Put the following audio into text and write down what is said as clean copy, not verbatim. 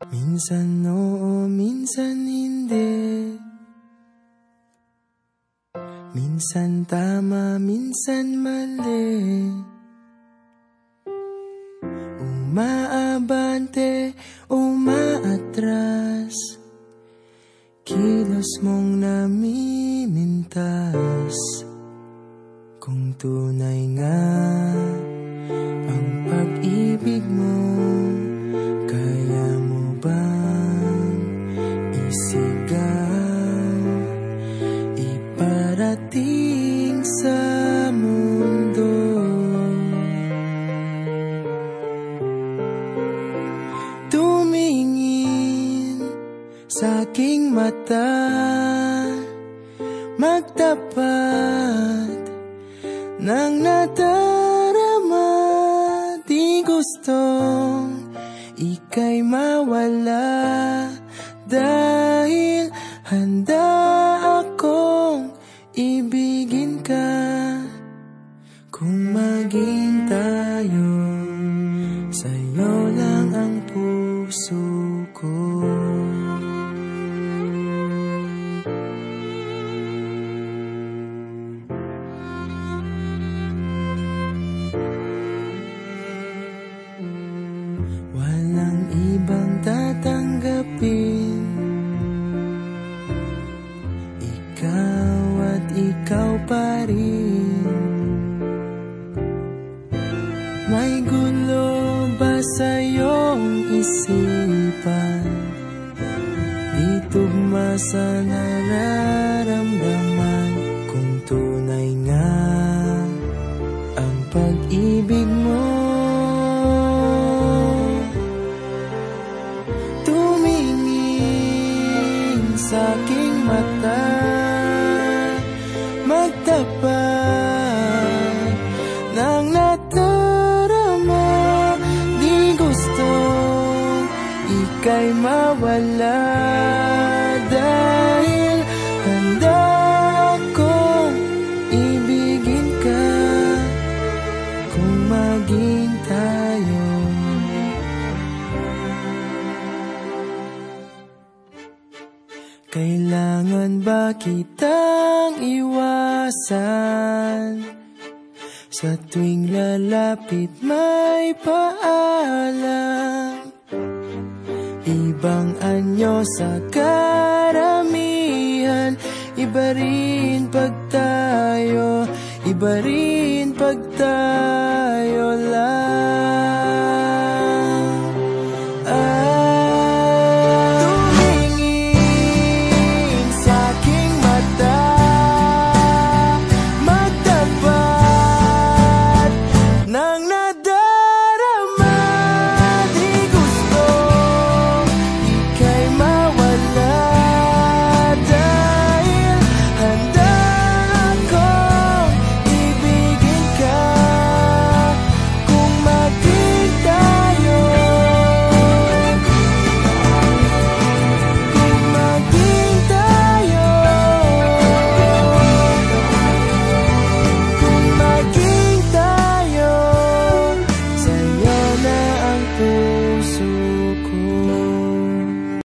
Minsan oo, minsan hindi. Minsan tama, minsan mali. Umaabante, umaatras. Kilos mong namimintas. Kung tunay nga ang pag-ibig mo, kaya mo bang isigaw, iparating sa mundo? Tumingin sa aking mata, magtapat ng nadarama. Di gustong ika'y mawala, dahil handa akong ibigin ka. Kung maging tayo, sa'yo lang ang puso ko. Walang ibang tatanggapin, ikaw at ikaw pa rin. May gulo ba sa iyong isipan? Di tugma sa nararamdaman. Kung tunay nga ang pag-ibig mo, tumingin sa aking mata, magtapat ng nadarama. Di gusto ika'y mawala, dahil handa akong ibigin ka. Kung maging tayo, kailangan ba kitang iwasan? Sa tuwing lalapit may paalam, ibang anyo sa karamihan. Iba rin pag tayo, iba rin pag tayo lang.